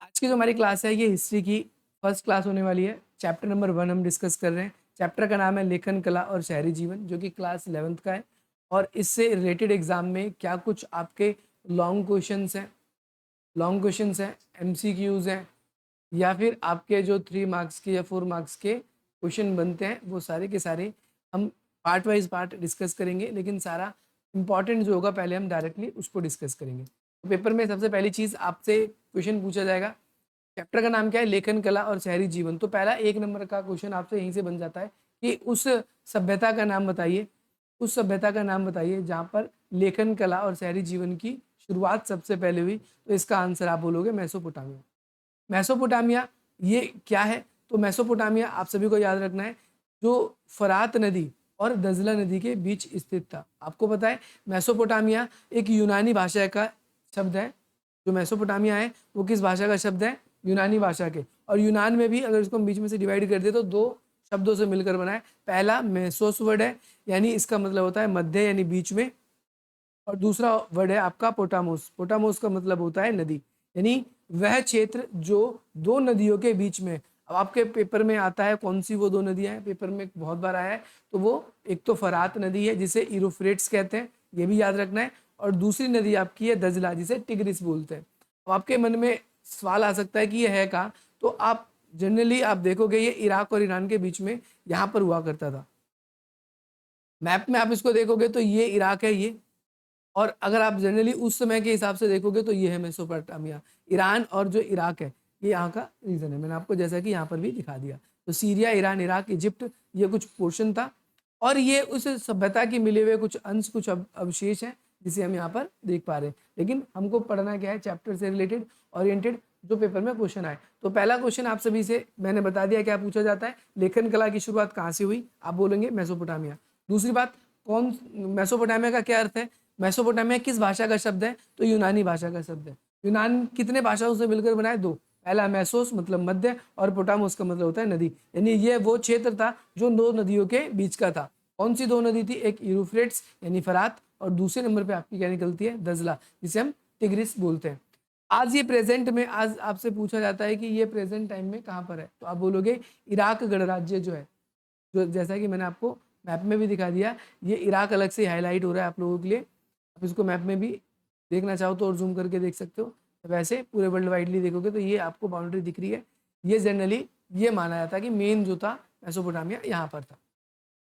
आज की जो हमारी क्लास है ये हिस्ट्री की फर्स्ट क्लास होने वाली है। चैप्टर नंबर 1 हम डिस्कस कर रहे हैं। चैप्टर का नाम है लेखन कला और शहरी जीवन, जो कि क्लास 11th का है। और इससे रिलेटेड एग्जाम में क्या कुछ आपके लॉन्ग क्वेश्चंस हैं, एमसीक्यूज हैं, या फिर आपके जो 3 मार्क्स के या 4 मार्क्स के क्वेश्चन बनते हैं, वो सारे के सारे हम पार्ट वाइज पार्ट डिस्कस करेंगे। लेकिन सारा इंपॉर्टेंट जो होगा पहले हम डायरेक्टली उसको डिस्कस करेंगे। तो पेपर में सबसे पहली चीज़ आपसे क्वेश्चन पूछा जाएगा। चैप्टर का नाम क्या है? लेखन कला और शहरी जीवन। तो पहला 1 नंबर का क्वेश्चन आपसे यहीं से बन जाता है कि उस सभ्यता का नाम बताइए, उस सभ्यता का नाम बताइए जहाँ पर लेखन कला और शहरी जीवन की शुरुआत सबसे पहले हुई। तो इसका आंसर आप बोलोगे मेसोपोटामिया। मेसोपोटामिया ये क्या है? तो मेसोपोटामिया आप सभी को याद रखना है, जो फरात नदी और दजला नदी के बीच स्थित था। आपको पता है मेसोपोटामिया एक यूनानी भाषा का शब्द है। जो मेसोपोटामिया है वो किस भाषा का शब्द है? यूनानी भाषा के। और यूनान में भी अगर इसको हम बीच में से डिवाइड कर दे तो 2 शब्दों से मिलकर बना है। पहला मेसोस वर्ड है, यानी इसका मतलब होता है मध्य यानी बीच में। और दूसरा वर्ड है आपका पोटामोस। पोटामोस का मतलब होता है नदी, यानी वह क्षेत्र जो 2 नदियों के बीच में। अब आपके पेपर में आता है कौन सी वो 2 नदियां हैं, पेपर में बहुत बार आया है। तो वो एक तो फरात नदी है जिसे यूफ्रेट्स कहते हैं, ये भी याद रखना है। और दूसरी नदी आपकी है दजला, जिसे टिग्रिस बोलते हैं। अब आपके मन में सवाल आ सकता है कि ये है कहाँ? तो आप जनरली आप देखोगे ये इराक और ईरान के बीच में यहाँ पर हुआ करता था। मैप में आप इसको देखोगे तो ये इराक है ये। और अगर आप जनरली उस समय के हिसाब से देखोगे तो ये है मेसोपोटामिया। ईरान और जो इराक है ये यहाँ का रीजन है। मैंने आपको जैसा कि यहाँ पर भी दिखा दिया। तो सीरिया, ईरान, इराक, इजिप्ट, ये कुछ पोर्शन था। और ये उस सभ्यता के मिले हुए कुछ अंश, कुछ अवशेष हैं जिसे हम यहाँ पर देख पा रहे हैं। लेकिन हमको पढ़ना क्या है? चैप्टर से रिलेटेड ओरिएंटेड जो पेपर में क्वेश्चन आए। तो पहला क्वेश्चन आप सभी से मैंने बता दिया क्या पूछा जाता है। लेखन कला की शुरुआत कहाँ से हुई? आप बोलेंगे मेसोपोटामिया। दूसरी बात, कौन मेसोपोटामिया का क्या अर्थ है? मेसोपोटामिया किस भाषा का शब्द है? तो यूनानी भाषा का शब्द है। यूनान कितने भाषाओं से मिलकर बना है? 2। पहला मेसोस मतलब मध्य, और पोटामोस का मतलब होता है नदी, यानी ये वो क्षेत्र था जो 2 नदियों के बीच का था। कौन सी 2 नदी थी? एक यूफ्रेट्स यानी फरात, और दूसरे नंबर पे आपकी क्या निकलती है? दजला, जिसे हम टिग्रिस बोलते हैं। आज ये प्रेजेंट में, आज आपसे पूछा जाता है कि ये प्रेजेंट टाइम में कहाँ पर है? तो आप बोलोगे इराक गणराज्य जो है, जो जैसा कि मैंने आपको मैप में भी दिखा दिया, ये इराक अलग से हाईलाइट हो रहा है आप लोगों के लिए। आप इसको मैप में भी देखना चाहो तो और जूम करके देख सकते हो। वैसे पूरे वर्ल्ड वाइडली देखोगे तो ये आपको बाउंड्री दिख रही है। ये जनरली ये माना जाता है कि मेन जो था मेसोपोटामिया यहाँ पर था।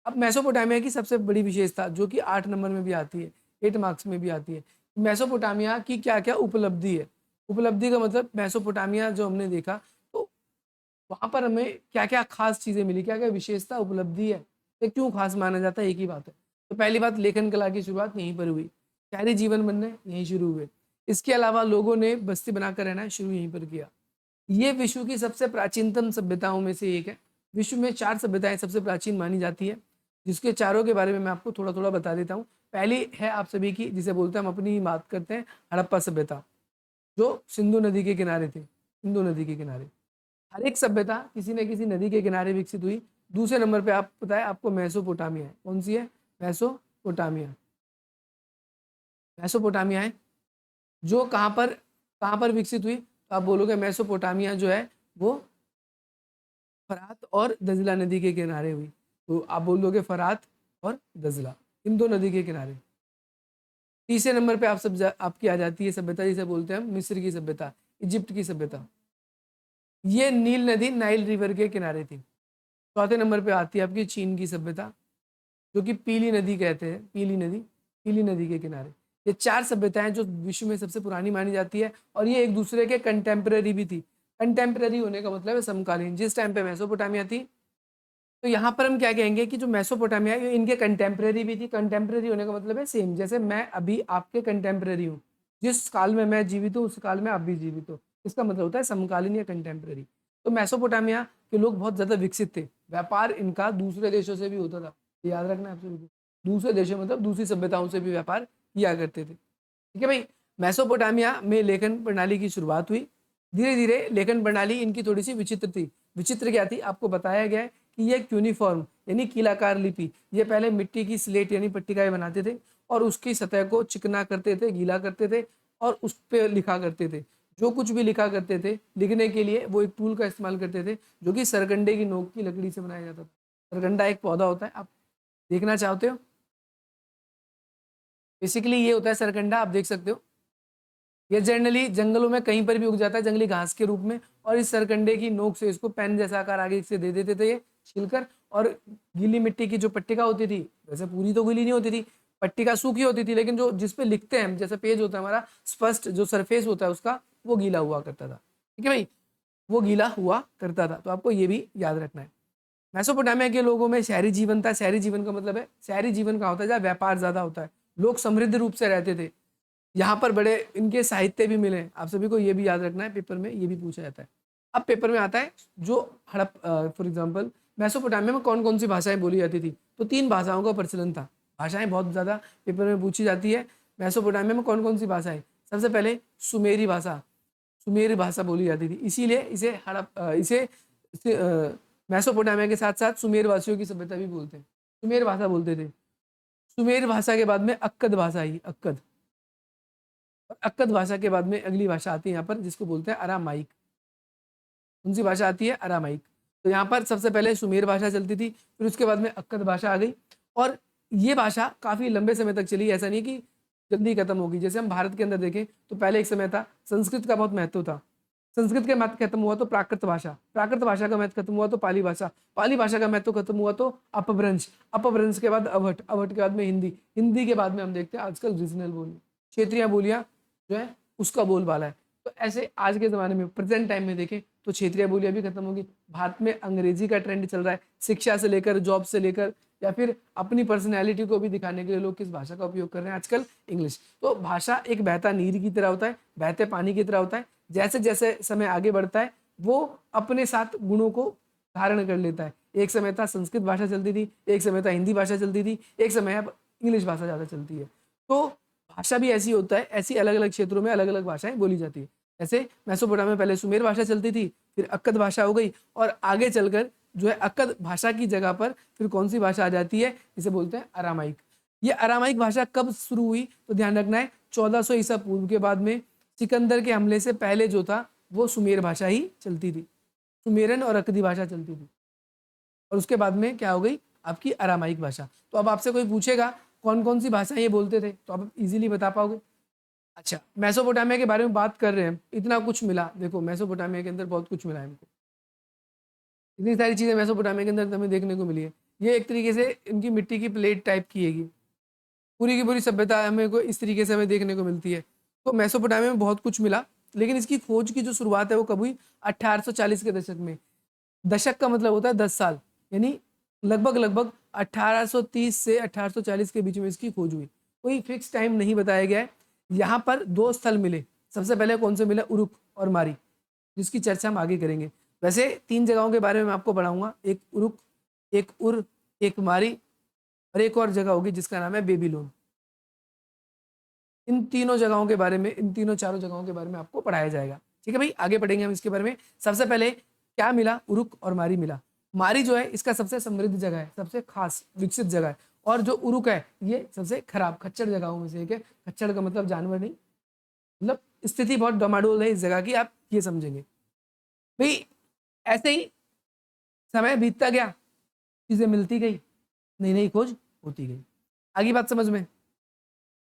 अब मेसोपोटामिया की सबसे बड़ी विशेषता जो कि 8 नंबर में भी आती है, 8 मार्क्स में भी आती है, मेसोपोटामिया की क्या क्या उपलब्धि है। उपलब्धि का मतलब मेसोपोटामिया जो हमने देखा तो वहां पर हमें क्या क्या खास चीजें मिली, क्या क्या विशेषता उपलब्धि है, ये क्यों खास माना जाता है? एक ही बात है। तो पहली बात, लेखन कला की शुरुआत यहीं पर हुई, शहरी जीवन बनने यहीं शुरू हुए। इसके अलावा लोगों ने बस्ती बनाकर रहना शुरू यहीं पर किया। ये विश्व की सबसे प्राचीनतम सभ्यताओं में से एक है। विश्व में 4 सभ्यताएं सबसे प्राचीन मानी जाती है, जिसके चारों के बारे में मैं आपको थोड़ा थोड़ा बता देता हूँ। पहली है आप सभी की, जिसे बोलते हैं, हम अपनी बात करते हैं, हड़प्पा सभ्यता, जो सिंधु नदी के किनारे थी। सिंधु नदी के किनारे हर एक सभ्यता किसी न किसी नदी के किनारे विकसित हुई। दूसरे नंबर पे आप पता है आपको मेसोपोटामिया है। कौन सी है? मेसोपोटामिया। मेसोपोटामिया है जो कहाँ पर विकसित हुई? तो आप बोलोगे मेसोपोटामिया जो है वो फरात और दजला नदी के किनारे हुई। तो आप बोल दोगे फरात और दजला, इन 2 नदी के किनारे। तीसरे नंबर पे आपकी आ जाती है सभ्यता जिसे बोलते हैं हम मिस्र की सभ्यता, इजिप्ट की सभ्यता। ये नील नदी, नाइल रिवर के किनारे थी। चौथे नंबर पे आती है आपकी चीन की सभ्यता, जो कि पीली नदी कहते हैं, पीली नदी के किनारे। ये 4 सभ्यताएं जो विश्व में सबसे पुरानी मानी जाती है, और ये एक दूसरे के कंटेम्पररी भी थी। कंटेम्पररी होने का मतलब है समकालीन। जिस टाइम पे मेसोपोटामिया थी, तो यहाँ पर हम क्या कहेंगे कि जो मेसोपोटामिया है इनके कंटेम्पररी भी थी। कंटेम्पररी होने का मतलब है सेम, जैसे मैं अभी आपके कंटेम्पररी हूँ, जिस काल में मैं जीवित हूँ उस काल में आप भी जीवित हो, इसका मतलब होता है समकालीन या कंटेम्पररी। तो मेसोपोटामिया के लोग बहुत ज्यादा विकसित थे। व्यापार इनका दूसरे देशों से भी होता था, याद रखना है आपसे। दूसरे देशों मतलब दूसरी सभ्यताओं से भी व्यापार किया करते थे। ठीक है भाई। मेसोपोटामिया में लेखन प्रणाली की शुरुआत हुई। धीरे धीरे लेखन प्रणाली इनकी थोड़ी सी विचित्र थी। विचित्र क्या थी? आपको बताया गया है कि ये क्यूनिफॉर्म यानी कीलाकार लिपि, ये पहले मिट्टी की स्लेट यानी पट्टिकाएं बनाते थे और उसकी सतह को चिकना करते थे, गीला करते थे और उस पर लिखा करते थे। जो कुछ भी लिखा करते थे लिखने के लिए वो एक टूल का इस्तेमाल करते थे जो कि सरकंडे की नोक की लकड़ी से बनाया जाता था। सरकंडा एक पौधा होता है, आप देखना चाहते हो? बेसिकली ये होता है सरकंडा, आप देख सकते हो। ये जनरली जंगलों में कहीं पर भी उग जाता है जंगली घास के रूप में, और इस सरकंडे की नोक से इसको पेन जैसा आकार आगे से दे देते थे ये छिलकर। और गीली मिट्टी की जो पट्टिका होती थी, वैसे पूरी तो गीली नहीं होती थी, पट्टिका सूखी होती थी, लेकिन जो जिस पे लिखते हैं जैसे पेज होता है हमारा, स्पष्ट जो सरफेस होता है उसका, वो गीला हुआ करता था। ठीक है भाई, वो गीला हुआ करता था, तो आपको ये भी याद रखना है। मेसोपोटामिया के लोगों में शहरी जीवन था। शहरी जीवन का मतलब है, शहरी जीवन का होता है जहाँ व्यापार ज्यादा होता है, लोग समृद्ध रूप से रहते थे। यहाँ पर बड़े इनके साहित्य भी मिले। आप सभी को ये भी याद रखना है, पेपर में ये भी पूछा जाता है। अब पेपर में आता है जो हड़प, फॉर एग्जाम्पल मेसोपोटामिया में कौन कौन सी भाषाएं बोली जाती थी, तो 3 भाषाओं का प्रचलन था। भाषाएं बहुत ज्यादा पेपर में पूछी जाती है। मेसोपोटामिया में कौन कौन सी भाषाएं? सबसे पहले सुमेरी भाषा, सुमेरी भाषा बोली जाती थी, इसीलिए इसे मेसोपोटामिया के साथ साथ सुमेर वासियों की सभ्यता भी बोलते हैं, सुमेर भाषा बोलते थे। सुमेर भाषा के बाद में अक्कद भाषा आई, अक्कद। और अक्कद भाषा के बाद में अगली भाषा आती है यहाँ पर जिसको बोलते हैं अरामाइक। उनसी भाषा आती है अरामाइक। तो यहाँ पर सबसे पहले सुमेर भाषा चलती थी, फिर उसके बाद में अक्कद भाषा आ गई। और ये भाषा काफी लंबे समय तक चली, ऐसा नहीं कि जल्दी खत्म होगी। जैसे हम भारत के अंदर देखें तो पहले एक समय था संस्कृत का बहुत महत्व था, संस्कृत का महत्व खत्म हुआ तो प्राकृत भाषा, प्राकृत भाषा का महत्व खत्म हुआ तो पाली भाषा, पाली भाषा का महत्व खत्म हुआ तो अपभ्रंश, अपभ्रंश के बाद अवध, अवध के बाद में हिंदी, हिंदी के बाद में हम देखते हैं आजकल रीजनल बोली, क्षेत्रीय बोलियां जो है उसका बोलबाला है। तो ऐसे आज के ज़माने में प्रेजेंट टाइम में देखें तो क्षेत्रीय बोलियां भी खत्म होगी। भारत में अंग्रेजी का ट्रेंड चल रहा है, शिक्षा से लेकर जॉब से लेकर, या फिर अपनी पर्सनैलिटी को भी दिखाने के लिए लोग किस भाषा का उपयोग कर रहे हैं आजकल? इंग्लिश। तो भाषा एक बहता नीर की तरह होता है, बहते पानी की तरह होता है। जैसे जैसे समय आगे बढ़ता है वो अपने साथ गुणों को धारण कर लेता है। एक समय था संस्कृत भाषा चलती थी, एक समय था हिंदी भाषा चलती थी, एक समय अब इंग्लिश भाषा ज़्यादा चलती है। तो भाषा भी ऐसी होता है, ऐसी अलग अलग क्षेत्रों में अलग अलग भाषाएं बोली जाती है। जैसे मेसोपोटामिया में पहले सुमेर भाषा चलती थी, फिर अक्कद भाषा हो गई, और आगे चलकर जो है अक्कद भाषा की जगह पर फिर कौन सी भाषा आ जाती है, इसे बोलते हैं अरामाइक। ये अरामाइक भाषा कब शुरू हुई तो ध्यान रखना है 1400 ईसा पूर्व के बाद में सिकंदर के हमले से पहले जो था वो सुमेर भाषा ही चलती थी, सुमेरन और अक्कदी भाषा चलती थी। और उसके बाद में क्या हो गई आपकी अरामाइक भाषा। तो अब आपसे कोई पूछेगा कौन कौन सी भाषा ये बोलते थे तो आप इजीली बता पाओगे। अच्छा, मेसोपोटामिया के बारे में बात कर रहे हैं, इतना कुछ मिला, देखो मेसोपोटामिया के अंदर बहुत कुछ मिला है हमको, इतनी सारी चीजें मेसोपोटामिया के अंदर हमें देखने को मिली है। ये एक तरीके से इनकी मिट्टी की प्लेट टाइप की है, पूरी की पूरी सभ्यता हमें को इस तरीके से हमें देखने को मिलती है। तो मेसोपोटामिया में बहुत कुछ मिला, लेकिन इसकी खोज की जो शुरुआत है वो कब हुई? 1840 के दशक में। दशक का मतलब होता है 10 साल, यानी लगभग लगभग 1830 से 1840 के बीच में इसकी खोज हुई। कोई फिक्स टाइम नहीं बताया गया है। यहाँ पर 2 स्थल मिले। सबसे पहले कौन से मिले? उरुक और मारी, जिसकी चर्चा हम आगे करेंगे। वैसे 3 जगहों के बारे में मैं आपको पढ़ाऊंगा, एक उरुक, एक उर, एक मारी, और एक और जगह होगी जिसका नाम है बेबीलोन। इन तीनों जगहों के बारे में, इन तीनों चारों जगहों के बारे में आपको पढ़ाया जाएगा। ठीक है भाई, आगे पढ़ेंगे हम इसके बारे में। सबसे पहले क्या मिला? उरुक और मारी मिला। मारी जो है इसका सबसे समृद्ध जगह है, सबसे खास विकसित जगह है, और जो उरुक है ये सबसे खराब खच्चर जगहों में से एक है। खच्चर का मतलब जानवर नहीं, मतलब स्थिति बहुत डमाडोल है इस जगह की, आप ये समझेंगे भाई। ऐसे ही समय बीतता गया, चीजें मिलती गई, नई नई खोज होती गई। आगे बात समझ में?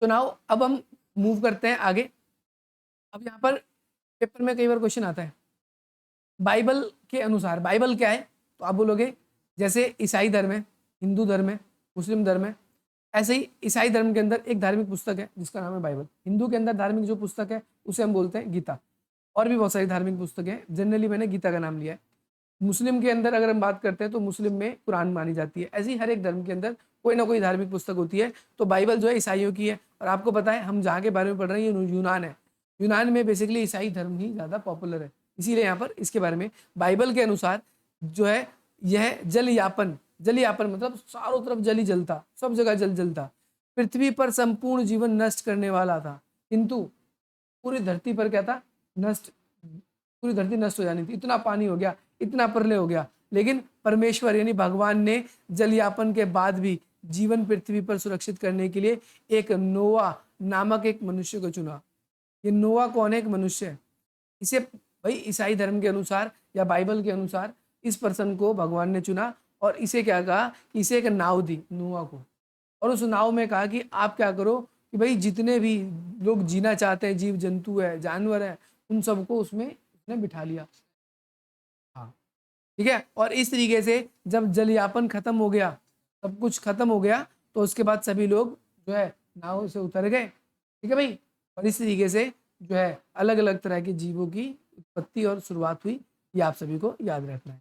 तो नाउ अब हम मूव करते हैं आगे। अब यहाँ पर पेपर में कई बार क्वेश्चन आता है बाइबल के अनुसार। बाइबल क्या है? तो आप बोलोगे जैसे ईसाई धर्म है, हिंदू धर्म है, मुस्लिम धर्म है, ऐसे ही ईसाई धर्म के अंदर एक धार्मिक पुस्तक है जिसका नाम है बाइबल। हिंदू के अंदर धार्मिक जो पुस्तक है उसे हम बोलते हैं गीता। और भी बहुत सारी धार्मिक पुस्तकें हैं, जनरली मैंने गीता का नाम लिया है। मुस्लिम के अंदर अगर हम बात करते हैं तो मुस्लिम में कुरान मानी जाती है। ऐसी हर एक धर्म के अंदर कोई ना कोई धार्मिक पुस्तक होती है। तो बाइबल जो है ईसाइयों की है, और आपको पता है हम जहाँ के बारे में पढ़ रहे हैं ये यूनान है। यूनान में बेसिकली ईसाई धर्म ही ज़्यादा पॉपुलर है, इसीलिए यहाँ पर इसके बारे में बाइबल के अनुसार जो है यह जल यापन, जल यापन मतलब चारों तरफ जल ही जलता, सब जगह जल जलता, पृथ्वी पर संपूर्ण जीवन नष्ट करने वाला था। किंतु पूरी धरती पर क्या था? नष्ट, पूरी धरती नष्ट हो जानी थी, इतना पानी हो गया, इतना प्रलय हो गया। लेकिन परमेश्वर यानी भगवान ने जलयापन के बाद भी जीवन पृथ्वी पर सुरक्षित करने के लिए एक नोआ नामक एक मनुष्य को चुना। ये नोआ कौन है? एक मनुष्य है। इसे भाई ईसाई धर्म के अनुसार या बाइबल के अनुसार इस पर्सन को भगवान ने चुना और इसे क्या कहा कि इसे एक नाव दी नूह को, और उस नाव में कहा कि आप क्या करो कि भाई जितने भी लोग जीना चाहते हैं, जीव जंतु है, जानवर है, उन सबको उसमें उसने बिठा लिया। हाँ, ठीक है। और इस तरीके से जब जलयापन खत्म हो गया, सब कुछ खत्म हो गया, तो उसके बाद सभी लोग जो है नाव से उतर गए, ठीक है भाई। और इस तरीके से जो है अलग अलग तरह के जीवों की उत्पत्ति और शुरुआत हुई, ये आप सभी को याद रखना है।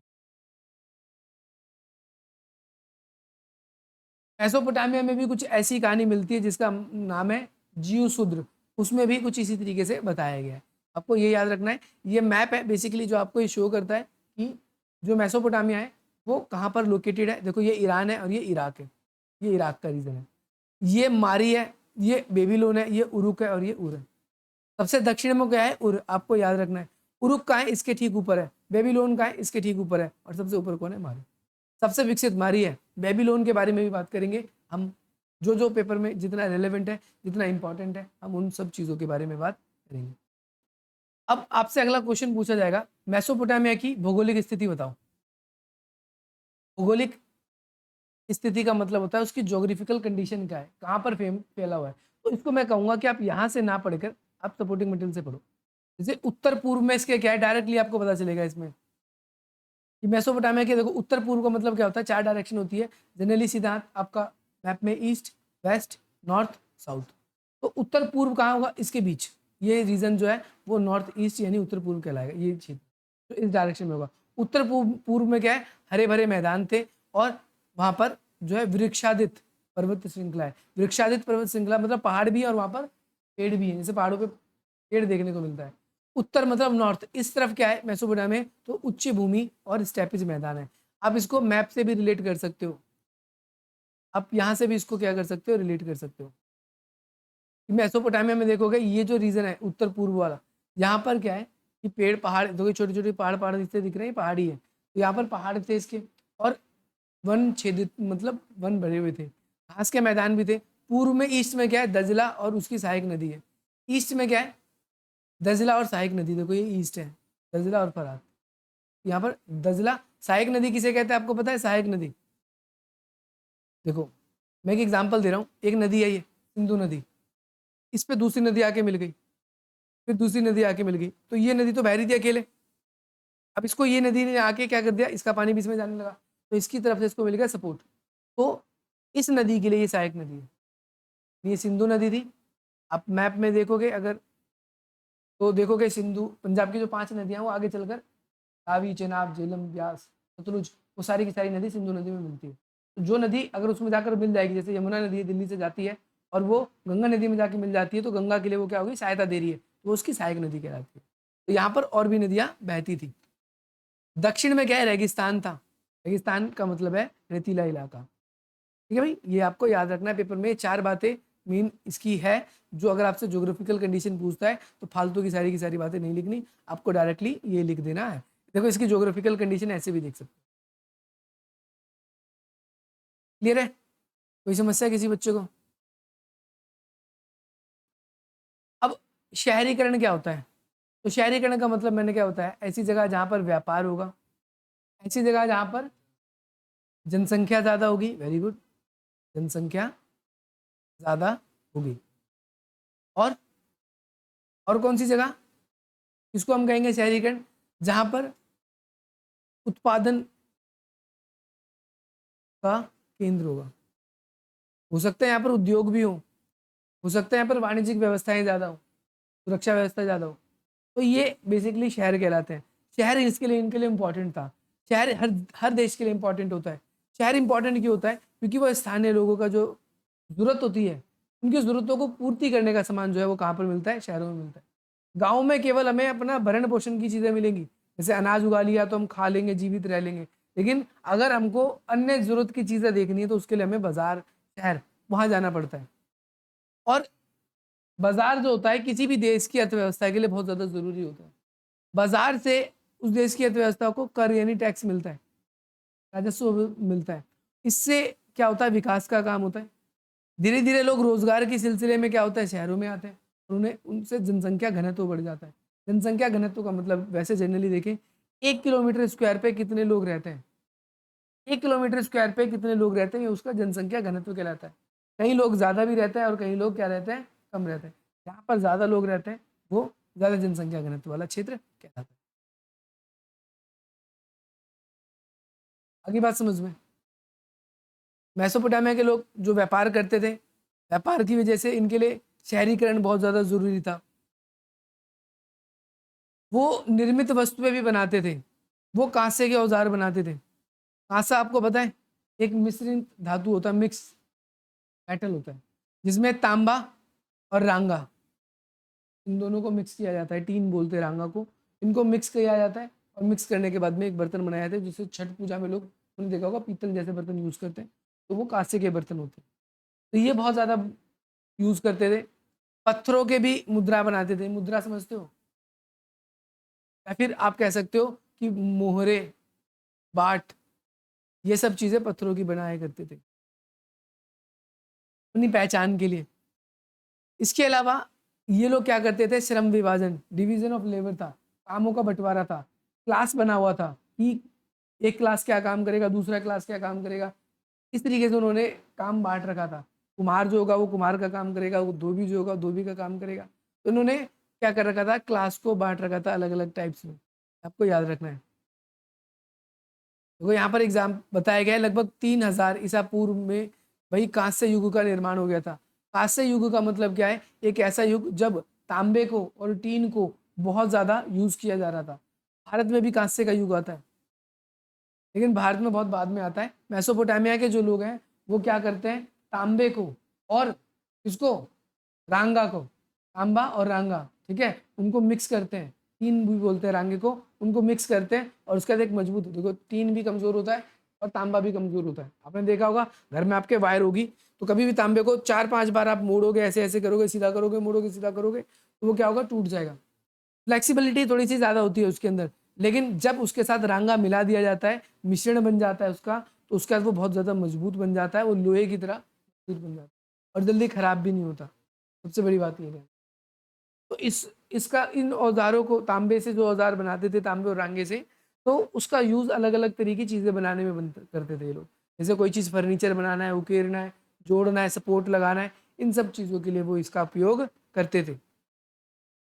मेसोपोटामिया में भी कुछ ऐसी कहानी मिलती है जिसका नाम है जीवशूद्र, उसमें भी कुछ इसी तरीके से बताया गया है। आपको ये याद रखना है, ये मैप है बेसिकली जो आपको ये शो करता है कि जो मेसोपोटामिया है वो कहाँ पर लोकेटेड है। देखो ये ईरान है और ये इराक है, ये इराक का रीजन है। ये मारी है, ये बेबीलोन है, ये उरुक है और ये उर है। सबसे दक्षिण में क्या है? उर। आपको याद रखना है उरुक कहाँ है? इसके ठीक ऊपर है। बेबीलोन कहाँ है? इसके ठीक ऊपर है। और सबसे ऊपर कौन है? मारी। सबसे विकसित मारी है। बेबीलोन के बारे में भी बात करेंगे हम, जो जो पेपर में जितना रेलेवेंट है, जितना इंपॉर्टेंट है, हम उन सब चीजों के बारे में बात करेंगे। अब आपसे अगला क्वेश्चन पूछा जाएगा, मेसोपोटामिया की भौगोलिक स्थिति बताओ। भौगोलिक स्थिति का मतलब होता है उसकी ज्योग्राफिकल कंडीशन क्या है, कहाँ पर फैला हुआ है। तो इसको मैं कहूंगा कि आप यहाँ से ना पढ़कर आप सपोर्टिंग मटेरियल से पढ़ो। जैसे उत्तर पूर्व में इसके क्या है, डायरेक्टली आपको पता चलेगा इसमें कि मेसोपोटामिया के, देखो उत्तर पूर्व का मतलब क्या होता है, 4 डायरेक्शन होती है जनरली सिद्धांत आपका मैप में, ईस्ट, वेस्ट, नॉर्थ, साउथ। तो उत्तर पूर्व कहाँ होगा? इसके बीच, ये रीजन जो है वो नॉर्थ ईस्ट यानी उत्तर पूर्व कहलाएगा, ये क्षेत्र तो इस डायरेक्शन में होगा। उत्तर पूर्व में क्या है? हरे भरे मैदान थे और वहां पर जो है वृक्षादित पर्वत श्रृंखला है। वृक्षादित पर्वत श्रृंखला मतलब पहाड़ भी है और वहां पर पेड़ भी है, जैसे पहाड़ों पे पेड़ देखने को मिलता है। उत्तर मतलब नॉर्थ, इस तरफ क्या है मेसोपोटामिया में? तो उच्च भूमि और स्टेपिज मैदान है। आप इसको मैप से भी रिलेट कर सकते हो, आप यहाँ से भी इसको क्या कर सकते हो, रिलेट कर सकते हो। मेसोपोटामिया में देखोगे ये जो रीजन है उत्तर पूर्व वाला, यहाँ पर क्या है कि पेड़ पहाड़, देखो छोटे छोटे पहाड़ पहाड़ दिख रहे हैं, पहाड़ी है, तो यहाँ पर पहाड़ थे इसके, और वन छेदित मतलब वन भरे हुए थे, घास के मैदान भी थे। पूर्व में ईस्ट में क्या है? दजला और उसकी सहायक नदी है। ईस्ट में क्या है? दजला और सहायक नदी। देखो ये ईस्ट है, दजला और फरात। यहाँ पर दजला, सहायक नदी किसे कहते हैं आपको पता है? सहायक नदी, देखो मैं एक एग्जांपल दे रहा हूँ, एक नदी है ये सिंधु नदी, इस पे दूसरी नदी आके मिल गई, फिर दूसरी नदी आके मिल गई, तो ये नदी तो बह रही थी अकेले, अब इसको ये नदी ने आके क्या कर दिया, इसका पानी भी इसमें जाने लगा, तो इसकी तरफ से इसको मिल गया सपोर्ट। तो इस नदी के लिए ये सहायक नदी है, ये सिंधु नदी थी। आप मैप में देखोगे अगर, तो देखोगे सिंधु, पंजाब की जो 5 नदियां वो आगे चलकर रावी, चेनाब, झेलम, ब्यास, सतलुज, वो सारी की सारी नदी सिंधु नदी में मिलती है। तो जो नदी अगर उसमें जाकर मिल जाएगी, जैसे यमुना नदी दिल्ली से जाती है और वो गंगा नदी में जाके मिल जाती है, तो गंगा के लिए वो क्या होगी? सहायता दे रही है, तो वो उसकी सहायक नदी कहलाती है। तो यहाँ पर और भी नदियां बहती थी। दक्षिण में क्या है? रेगिस्तान था। रेगिस्तान का मतलब है रेतीला इलाका, ठीक है भाई। ये आपको याद रखना है, पेपर में 4 बातें मेन इसकी है, जो अगर आपसे ज्योग्राफिकल कंडीशन पूछता है तो फालतू की सारी बातें नहीं लिखनी, आपको डायरेक्टली ये लिख देना है। देखो इसकी ज्योग्राफिकल कंडीशन ऐसे भी देख सकते हो। क्लियर है? कोई समस्या किसी बच्चे को? अब शहरीकरण क्या होता है? तो शहरीकरण का मतलब मैंने क्या होता है? ऐसी जगह जहां पर व्यापार होगा, ऐसी जगह जहां पर जनसंख्या ज्यादा होगी, वेरी गुड, जनसंख्या ज्यादा होगी। और कौन सी जगह, इसको हम कहेंगे शहरीकरण, जहां पर उत्पादन का केंद्र होगा। हो सकता है यहाँ पर उद्योग भी हो सकता है यहाँ पर वाणिज्यिक व्यवस्थाएं ज्यादा हो, सुरक्षा व्यवस्था ज्यादा हो। तो ये बेसिकली शहर कहलाते हैं। शहर इसके लिए, इनके लिए इंपॉर्टेंट था। शहर हर हर देश के लिए इंपॉर्टेंट होता है। शहर इंपॉर्टेंट क्यों होता है? क्योंकि वो स्थानीय लोगों का जो जरूरत होती है, उनकी जरूरतों को पूर्ति करने का सामान जो है वो कहाँ पर मिलता है? शहरों में मिलता है। गाँव में केवल हमें अपना भरण पोषण की चीजें मिलेंगी, जैसे अनाज उगा लिया तो हम खा लेंगे, जीवित रह लेंगे। लेकिन अगर हमको अन्य जरूरत की चीजें देखनी है तो उसके लिए हमें बाजार, शहर, वहां जाना पड़ता है। और बाजार जो होता है किसी भी देश की अर्थव्यवस्था के लिए बहुत ज्यादा जरूरी होता है। बाजार से उस देश की अर्थव्यवस्था को कर यानी टैक्स मिलता है, राजस्व मिलता है। इससे क्या होता है? विकास का काम होता है। धीरे धीरे लोग रोजगार के सिलसिले में क्या होता है? शहरों में आते हैं और उन्हें, उनसे जनसंख्या घनत्व बढ़ जाता है। जनसंख्या घनत्व का मतलब वैसे जनरली देखें 1 किलोमीटर स्क्वायर पे कितने लोग रहते हैं, 1 किलोमीटर स्क्वायर पे कितने लोग रहते हैं, ये उसका जनसंख्या घनत्व कहलाता है। कई लोग ज़्यादा भी रहते हैं और कई लोग क्या रहते हैं, कम रहते हैं। जहाँ पर ज़्यादा लोग रहते हैं वो ज़्यादा जनसंख्या घनत्व वाला क्षेत्र कहलाता है। आगे बात समझ में? मेसोपोटामिया के लोग जो व्यापार करते थे, व्यापार की वजह से इनके लिए शहरीकरण बहुत ज़्यादा ज़रूरी था। वो निर्मित वस्तुएं भी बनाते थे, वो कांसे के औजार बनाते थे। कांसा आपको पता है एक मिश्रित धातु होता है, मिक्स मेटल होता है, जिसमें तांबा और रांगा इन दोनों को मिक्स किया जाता है, टीन बोलते हैं रांगा को। इनको मिक्स किया जाता है और मिक्स करने के बाद में एक बर्तन बनाया जाता है, जिसे छठ पूजा में लोग, उन्होंने देखा होगा पीतल जैसे बर्तन यूज़ करते हैं, तो वो कांसे के बर्तन होते हैं। तो ये बहुत ज़्यादा यूज़ करते थे। पत्थरों के भी मुद्रा बनाते थे, मुद्रा समझते हो, या फिर आप कह सकते हो कि मोहरे, बाट, ये सब चीज़ें पत्थरों की बनाया करते थे अपनी पहचान के लिए। इसके अलावा ये लोग क्या करते थे, श्रम विभाजन, डिवीजन ऑफ लेबर था, कामों का बंटवारा था, क्लास बना हुआ था कि एक क्लास क्या काम करेगा, दूसरा क्लास क्या काम करेगा। इस तरीके से उन्होंने काम बांट रखा था। कुम्हार जो होगा वो कुम्हार का काम करेगा, वो धोबी जो होगा धोबी का काम करेगा। तो उन्होंने क्या कर रखा था, क्लास को बांट रखा था अलग अलग टाइप्स में। आपको याद रखना है। देखो यहाँ पर एग्जाम बताया गया है, लगभग 3000 ईसा पूर्व में भाई कांस्य युग का निर्माण हो गया था। कांस्य युग का मतलब क्या है, एक ऐसा युग जब तांबे को और टीन को बहुत ज्यादा यूज किया जा रहा था। भारत में भी कांस्य का युग आता है, लेकिन भारत में बहुत बाद में आता है। मेसोपोटामिया के जो लोग हैं वो क्या करते हैं, तांबे को और इसको, रांगा को, तांबा और रांगा, ठीक है, उनको मिक्स करते हैं, टीन भी बोलते हैं रांगे को, उनको मिक्स करते हैं और उसके बाद एक मजबूत, देखो टीन भी कमजोर होता है और तांबा भी कमजोर होता है। आपने देखा होगा घर में आपके वायर होगी, तो कभी भी तांबे को 4-5 बार आप मोड़ोगे, ऐसे ऐसे करोगे, सीधा करोगे, मोड़ोगे, सीधा करोगे, तो वो क्या होगा, टूट जाएगा। फ्लेक्सिबिलिटी थोड़ी सी ज़्यादा होती है उसके अंदर, लेकिन जब उसके साथ रांगा मिला दिया जाता है, मिश्रण बन जाता है उसका, तो उसके बाद वो बहुत ज़्यादा मजबूत बन जाता है, वो लोहे की तरह मजबूत बन जाता है और जल्दी खराब भी नहीं होता। सबसे बड़ी बात ये है। तो इसका इन औजारों को, तांबे से जो औजार बनाते थे, तांबे और रांगे से, तो उसका यूज़ अलग अलग तरह की चीज़ें बनाने में करते थे ये लोग। जैसे कोई चीज़ फर्नीचर बनाना है, उकेरना है, जोड़ना है, सपोर्ट लगाना है, इन सब चीज़ों के लिए वो इसका उपयोग करते थे।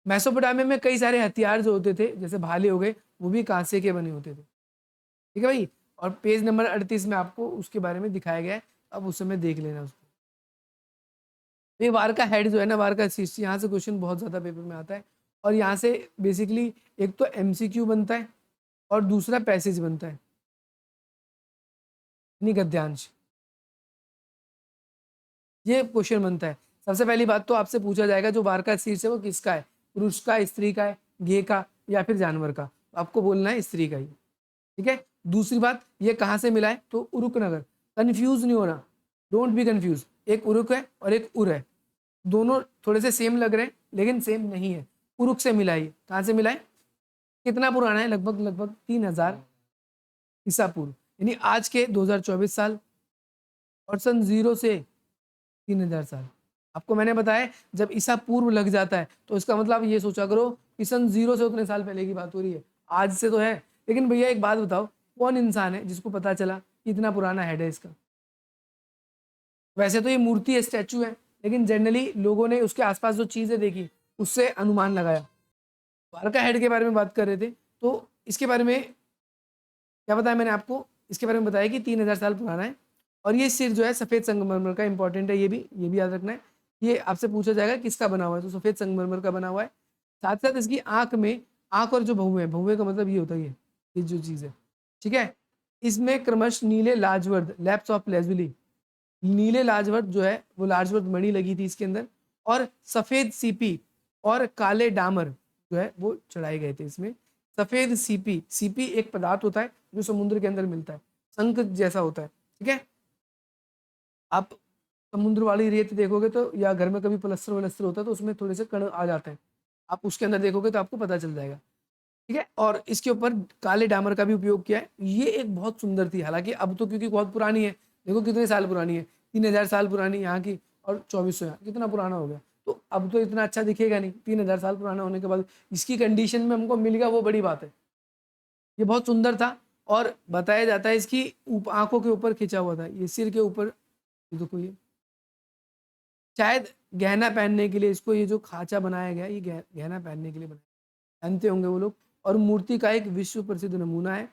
मेसोपोटामिया में कई सारे हथियार जो होते थे, जैसे भाले हो गए, वो भी कांसे के बने होते थे। ठीक है भाई, और पेज नंबर 38 में आपको उसके बारे में दिखाया गया है, अब उस समय देख लेना उसको। ये वार का हेड जो है ना, वार का शीर्ष, यहाँ से क्वेश्चन बहुत ज़्यादा पेपर में आता है और यहाँ से बेसिकली एक तो एमसीक्यू बनता है और दूसरा पैसेज बनता है, यानी गद्यांश। ये क्वेश्चन बनता है। सबसे पहली बात तो आपसे पूछा जाएगा जो वार का शीर्ष है वो किसका है, पुरुष का, स्त्री का है, गे का, या फिर जानवर का। आपको बोलना है स्त्री का ही, ठीक है। दूसरी बात, ये कहाँ से मिला है, तो उरुक नगर। कंफ्यूज नहीं होना, डोंट बी कंफ्यूज, एक उरुक है और एक उर है, दोनों थोड़े से सेम लग रहे हैं लेकिन सेम नहीं है। उरुक से मिला है। कहाँ से मिला है, कितना पुराना है, लगभग लगभग 3000 ईसा पूर्व, यानी आज के 2024 साल, और सन 0 से 3000 साल। आपको मैंने बताया जब ईसा पूर्व लग जाता है तो इसका मतलब ये सोचा करो कि सन 0 से उतने साल पहले की बात हो रही है, आज से तो है। लेकिन भैया एक बात बताओ, कौन इंसान है जिसको पता चला कि इतना पुराना हेड है इसका। वैसे तो ये मूर्ति है, स्टैचू है, लेकिन जनरली लोगों ने उसके आसपास जो चीजें देखी उससे अनुमान लगाया। द्वारका हेड के बारे में बात कर रहे थे, तो इसके बारे में क्या बताया मैंने आपको, इसके बारे में बताया कि 3000 साल पुराना है। और ये सिर जो है सफेद संगमरमर का, इंपॉर्टेंट है, ये भी याद रखना है। ये आपसे पूछा जाएगा किसका बना हुआ है, तो सफेद संगमरमर का बना हुआ है। साथ साथ इसकी आंख में, आंख और जो भौवे है, भौवे का मतलब ये होता है, ये जो चीज है, ठीक है, इसमें क्रमश नीले लाजवर्द, लैप्स ऑफ लेजुली, नीले लाजवर्द जो है वो लाजवर्द मणि लगी थी इसके अंदर, और सफेद सीपी और काले डामर जो है वो चढ़ाए गए थे इसमें। सफेद सीपी, सीपी एक पदार्थ होता है जो समुद्र के अंदर मिलता है, शंख जैसा होता है, ठीक है। आप समुद्र वाली रेत देखोगे तो, या घर में कभी प्लस्तर वलस्तर होता है तो उसमें थोड़े से कण आ जाते हैं, आप उसके अंदर देखोगे तो आपको पता चल जाएगा, ठीक है। और इसके ऊपर काले डामर का भी उपयोग किया है। ये एक बहुत सुंदर थी, हालांकि अब तो क्योंकि बहुत पुरानी है, देखो कितने साल पुरानी है, 3000 साल पुरानी यहाँ की, और 2400 यहाँ, कितना पुराना हो गया। तो अब तो इतना अच्छा दिखेगा नहीं, 3000 साल पुराना होने के बाद इसकी कंडीशन में हमको मिल गया, वो बड़ी बात है। ये बहुत सुंदर था और बताया जाता है इसकी आंखों के ऊपर खिंचा हुआ था, ये सिर के ऊपर देखो, ये शायद गहना पहनने के लिए इसको ये जो खांचा बनाया गया, ये गहना पहनने के लिए बनाया, पहनते होंगे वो लोग। और मूर्ति का एक विश्व प्रसिद्ध नमूना है,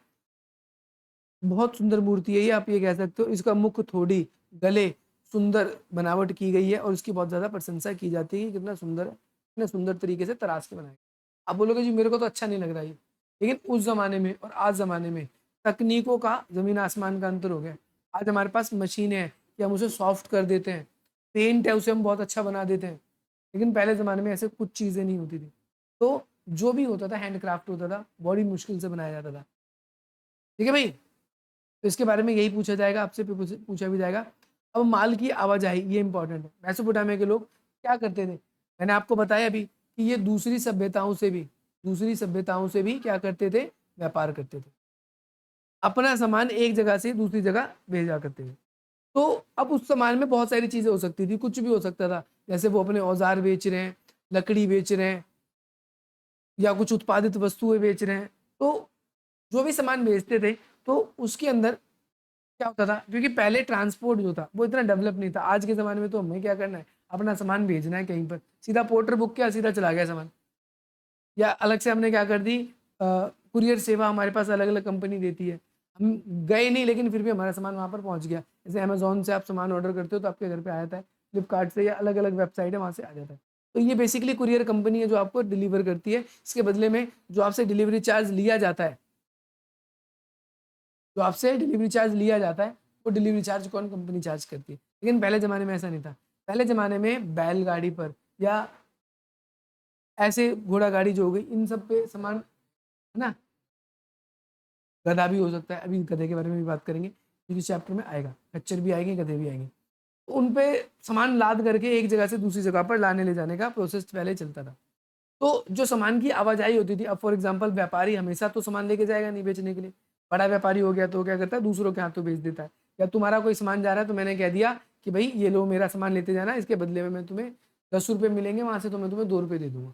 बहुत सुंदर मूर्ति है ये, आप ये कह सकते हो। इसका मुख, थोड़ी, गले सुंदर बनावट की गई है और इसकी बहुत ज़्यादा प्रशंसा की जाती है, कितना सुंदर है, कितने सुंदर तरीके से तराश के बनाया। आप बोलोगे जी मेरे को तो अच्छा नहीं लग रहा ये, लेकिन उस ज़माने में और आज ज़माने में तकनीकों का ज़मीन आसमान का अंतर हो गया। आज हमारे पास मशीनें हैं कि हम उसे सॉफ्ट कर देते हैं, पेंट है उसे हम बहुत अच्छा बना देते हैं, लेकिन पहले ज़माने में ऐसे कुछ चीज़ें नहीं होती थी। तो जो भी होता था हैंडक्राफ्ट होता था, बड़ी मुश्किल से बनाया जाता था। ठीक है भाई, तो इसके बारे में यही पूछा जाएगा आपसे, पूछा भी जाएगा। अब माल की आवाजाही, ये इंपॉर्टेंट है। मेसोपोटामिया के लोग क्या करते थे, मैंने आपको बताया अभी कि ये दूसरी सभ्यताओं से भी क्या करते थे, व्यापार करते थे, अपना सामान एक जगह से दूसरी जगह भेजा करते थे। तो अब उस सामान में बहुत सारी चीजें हो सकती थी, कुछ भी हो सकता था, जैसे वो अपने औजार बेच रहे हैं, लकड़ी बेच रहे हैं, या कुछ उत्पादित वस्तुएं बेच रहे हैं। तो जो भी सामान बेचते थे, तो उसके अंदर क्या होता था, क्योंकि पहले ट्रांसपोर्ट जो था वो इतना डेवलप नहीं था। आज के ज़माने में तो हमें क्या करना है, अपना सामान भेजना है कहीं पर, सीधा पोर्टर बुक किया, सीधा चला गया सामान। या अलग से हमने क्या कर दी, कुरियर सेवा हमारे पास अलग अलग कंपनी देती है, हम गए नहीं लेकिन फिर भी हमारा सामान वहाँ पर पहुँच गया। जैसे अमेजोन से आप सामान ऑर्डर करते हो तो आपके घर पर आ जाता है, फ्लिपकार्ट से या अलग अलग वेबसाइट है वहाँ से आ जाता है। तो ये बेसिकली कुरियर कंपनी है जो आपको डिलीवर करती है। इसके बदले में जो आपसे डिलीवरी चार्ज लिया जाता है, जो आपसे डिलीवरी चार्ज लिया जाता है, वो डिलीवरी चार्ज कौन कंपनी चार्ज करती है। लेकिन पहले ज़माने में ऐसा नहीं था। पहले ज़माने में बैलगाड़ी पर या ऐसे घोड़ा गाड़ी जो हो गई, इन सब पे सामान, है ना, गधा भी हो सकता है, अभी गधे के बारे में भी बात करेंगे, क्योंकि चैप्टर में आएगा, खच्चर भी आएंगे, गधे भी आएंगे। तो उन पे सामान लाद करके एक जगह से दूसरी जगह पर लाने ले जाने का प्रोसेस पहले चलता था। तो जो सामान की आवाजाही होती थी, अब फॉर एग्जांपल व्यापारी हमेशा तो सामान लेके जाएगा नहीं बेचने के लिए, बड़ा व्यापारी हो गया तो वो क्या करता है, दूसरों के हाथों बेच देता है। या तुम्हारा कोई सामान जा रहा है तो मैंने कह दिया कि भाई ये लो मेरा सामान लेते जाना, इसके बदले में मैं तुम्हें 10 रुपये मिलेंगे, वहां से तो मैं तुम्हें 2 रुपये दे दूंगा,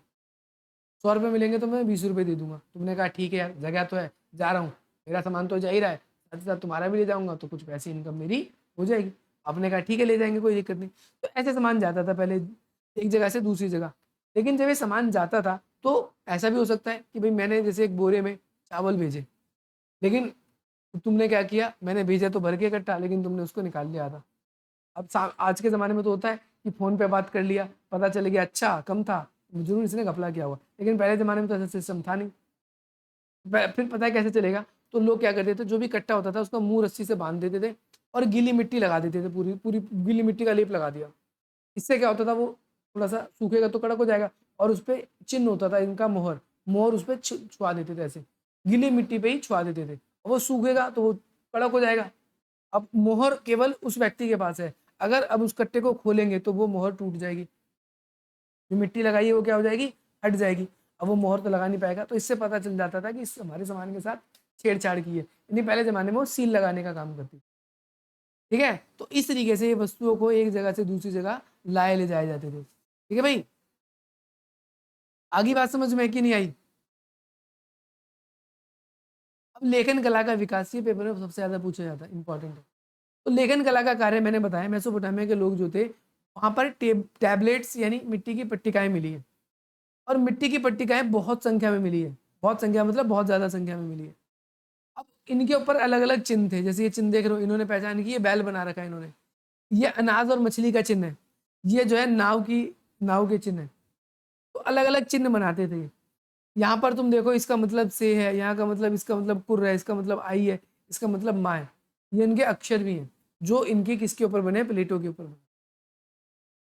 100 रुपये मिलेंगे तो मैं 20 रुपये दे दूंगा। तुमने कहा ठीक है यार, जगह तो है, जा रहा हूँ, मेरा सामान तो जा ही रहा है, साथ ही साथ तुम्हारा भी ले जाऊंगा, तो कुछ पैसे इनकम मेरी हो जाएगी। आपने कहा ठीक है ले जाएंगे, कोई दिक्कत नहीं। तो ऐसे सामान जाता था पहले एक जगह से दूसरी जगह। लेकिन जब ये सामान जाता था तो ऐसा भी हो सकता है कि भाई मैंने जैसे एक बोरे में चावल भेजे, लेकिन तुमने क्या किया, मैंने भेजा तो भर के इकट्ठा, लेकिन तुमने उसको निकाल लिया था। अब आज के ज़माने में तो होता है कि फ़ोन पे बात कर लिया, पता चल गया अच्छा कम था, ज़रूर इसने घपला किया हुआ। लेकिन पहले ज़माने में तो ऐसा सिस्टम था नहीं। फिर पता है कैसे चलेगा, तो लोग क्या करते थे, जो भी इकट्ठा होता था उसका मुंह रस्सी से बांध देते थे और गीली मिट्टी लगा देते थे, पूरी पूरी गीली मिट्टी का लेप लगा दिया। इससे क्या होता था, वो थोड़ा सा सूखेगा तो कड़क हो जाएगा, और उस पर चिन्ह होता था इनका, मोहर, मोहर उस पर छुआ देते थे, ऐसे गीली मिट्टी पे ही छुआ देते थे, और वो सूखेगा तो वो कड़क हो जाएगा। अब मोहर केवल उस व्यक्ति के पास है, अगर अब उस कट्टे को खोलेंगे तो वो मोहर टूट जाएगी, जो मिट्टी लगाई है वो क्या हो जाएगी, हट जाएगी। अब वो मोहर तो लगा नहीं पाएगा। तो इससे पता चल जाता था कि इस हमारे सामान के साथ छेड़छाड़ की है। यानी पहले ज़माने में वो सील लगाने का काम करती, ठीक है। तो इस तरीके से ये वस्तुओं को एक जगह से दूसरी जगह लाए ले जाए जाते थे। ठीक है भाई, आगे बात समझ में कि नहीं आई। अब लेखन कला का विकास, ये पेपर में सबसे ज़्यादा पूछा जाता है, इंपॉर्टेंट है। तो लेखन कला का कार्य मैंने बताया, मेसोपोटामिया के लोग जो थे वहाँ पर टैबलेट्स यानी मिट्टी की पट्टिकाएं मिली है, और मिट्टी की पट्टिकाएं बहुत संख्या में मिली है, बहुत संख्या मतलब बहुत ज़्यादा संख्या में मिली है। अब इनके ऊपर अलग अलग चिन्ह थे, जैसे ये चिन्ह देख रहे हो, इन्होंने पहचान की, ये बैल बना रखा है इन्होंने, ये अनाज और मछली का चिन्ह है, ये जो है नाव के चिन्ह है। तो अलग अलग चिन्ह बनाते थे। यहाँ पर तुम देखो, इसका मतलब से है, यहाँ का मतलब, इसका मतलब कुर है, इसका मतलब आई है, इसका मतलब माँ है। ये इनके अक्षर भी हैं जो इनके किसके ऊपर बने, प्लेटों के ऊपर बने।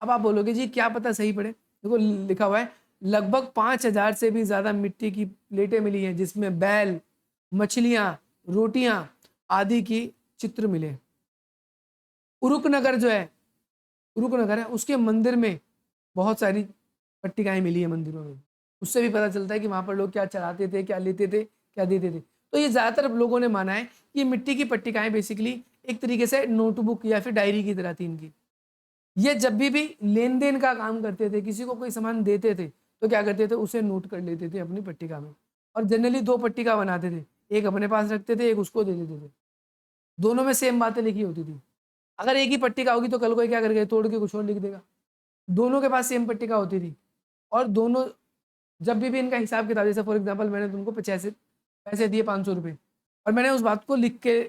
अब आप बोलोगे जी क्या पता सही पड़े, देखो लिखा हुआ है लगभग 5000 से भी ज्यादा मिट्टी की प्लेटें मिली हैं, जिसमें बैल, मछलियां, रोटियां आदि की चित्र मिले। उरुक नगर जो है, उरुक नगर है, उसके मंदिर में बहुत सारी पट्टिकाएं मिली है मंदिरों में। उससे भी पता चलता है कि वहां पर लोग क्या चढ़ाते थे, क्या लेते थे, क्या देते थे। तो ये ज्यादातर लोगों ने माना है कि मिट्टी की पट्टिकाएं बेसिकली एक तरीके से नोटबुक या फिर डायरी की तरह थी इनकी। ये जब भी लेन देन का काम करते थे, किसी को कोई सामान देते थे तो क्या करते थे, उसे नोट कर लेते थे अपनी पट्टिका में, और जनरली 2 पट्टिका बनाते थे, एक अपने पास रखते थे, एक उसको दे देते थे, दोनों में सेम बातें लिखी होती थी। अगर एक ही पट्टिका होगी तो कल कोई क्या करेगा, तोड़ के कुछ और लिख देगा। दोनों के पास सेम पट्टिका होती थी, और दोनों जब भी इनका हिसाब किताब, जैसे फॉर एग्जाम्पल मैंने तुमको पैसे पैसे दिए 500 रुपये, और मैंने उस बात को लिख के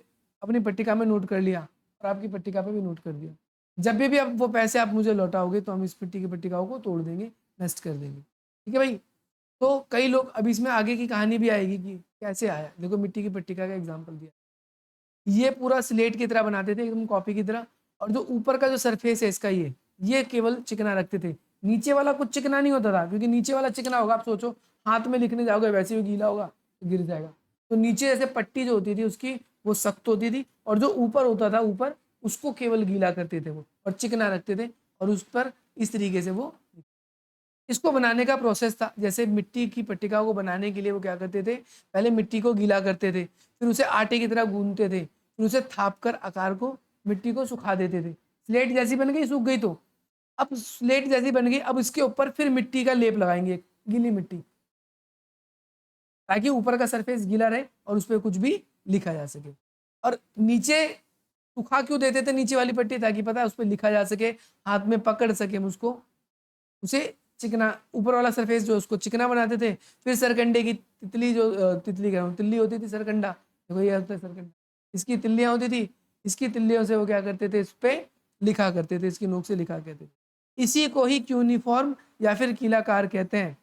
अपनी पट्टिका में नोट कर लिया, और आपकी पट्टिका पे भी नोट कर दिया। जब भी अब वो पैसे आप मुझे लौटाओगे तो हम इस मिट्टी की पट्टिकाओं को तोड़ देंगे, नष्ट कर देंगे। ठीक है भाई। तो कई लोग, अब इसमें आगे की कहानी भी आएगी कि कैसे आया। देखो मिट्टी की पट्टिका का एग्जाम्पल दिया, ये पूरा स्लेट की तरह बनाते थे, एकदम कॉपी की तरह, और जो ऊपर का जो सरफेस है इसका, ये केवल चिकना रखते थे, नीचे वाला कुछ चिकना नहीं होता था, क्योंकि नीचे वाला चिकना होगा, आप सोचो हाथ में लिखने जाओगे वैसे ही गीला होगा तो गिर जाएगा। तो नीचे जैसे पट्टी जो होती थी उसकी, वो सख्त होती थी, और जो ऊपर होता था, ऊपर उसको केवल गीला करते थे वो, और चिकना रखते थे, और उस पर इस तरीके से वो, इसको बनाने का प्रोसेस था। जैसे मिट्टी की पट्टिका को बनाने के लिए वो क्या करते थे, पहले मिट्टी को गीला करते थे, फिर उसे आटे की तरह गूंदते थे, फिर उसे थाप कर आकार को, मिट्टी को सुखा देते थे। स्लेट जैसी बन गई, सूख गई, तो अब स्लेट जैसी बन गई, अब इसके ऊपर फिर मिट्टी का लेप लगाएंगे, गीली मिट्टी, ताकि ऊपर का सरफेस गीला रहे और उस पर कुछ भी लिखा जा सके। और नीचे सुखा क्यों देते थे नीचे वाली पट्टी, ताकि पता है उस पर लिखा जा सके, हाथ में पकड़ सके हम उसको, उसे चिकना, ऊपर वाला सरफेस जो उसको चिकना बनाते थे। फिर सरकंडे की तितली, जो तितली कह रहा हूँ, तिल्ली होती थी, सरकंडा, देखो ये होता है सरकंडा, इसकी तिल्लियां होती थी, इसकी तिल्लियों से वो क्या करते थे, इस पे लिखा करते थे, इसकी नोक से लिखा करते थे। इसी को ही क्यूनिफॉर्म या फिर कीलाकार कहते हैं।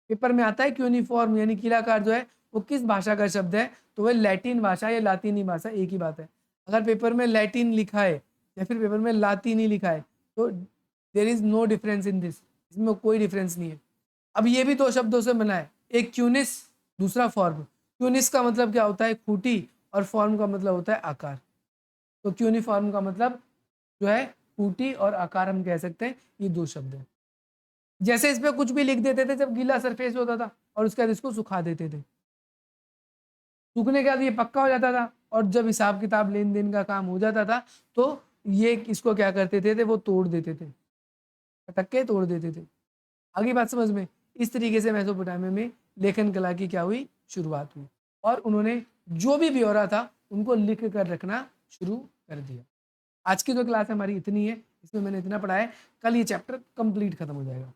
पेपर में आता है क्यूनिफॉर्म यानी कीलाकार जो है वो किस भाषा का शब्द है, तो वह लैटिन भाषा या लातीनी भाषा, एक ही बात है। अगर पेपर में लैटिन लिखा है या फिर पेपर में लातीनी लिखा है तो there is no difference in this, इसमें कोई डिफरेंस नहीं है। अब ये भी 2 शब्दों से बना है, एक क्यूनिस, दूसरा फॉर्म। क्यूनिस का मतलब क्या होता है, खूटी, और फॉर्म का मतलब होता है आकार। तो क्यूनिफॉर्म का मतलब जो है खूटी और आकार, हम कह सकते हैं ये 2 शब्द हैं। जैसे इस पे कुछ भी लिख देते थे जब गीला सरफेस होता था, और उसके बाद इसको सुखा देते थे, सूखने के बाद ये पक्का हो जाता था, और जब हिसाब किताब लेन देन का काम हो जाता था तो ये इसको क्या करते थे वो तोड़ देते थे, पटक के तोड़ देते थे। आगे बात समझ में। इस तरीके से मेसोपोटामिया में लेखन कला की क्या हुई, शुरुआत हुई, और उन्होंने जो भी ब्यौरा था उनको लिख कर रखना शुरू कर दिया। आज की जो क्लास हमारी इतनी है, इसमें मैंने इतना पढ़ा है, कल ये चैप्टर कंप्लीट खत्म हो जाएगा।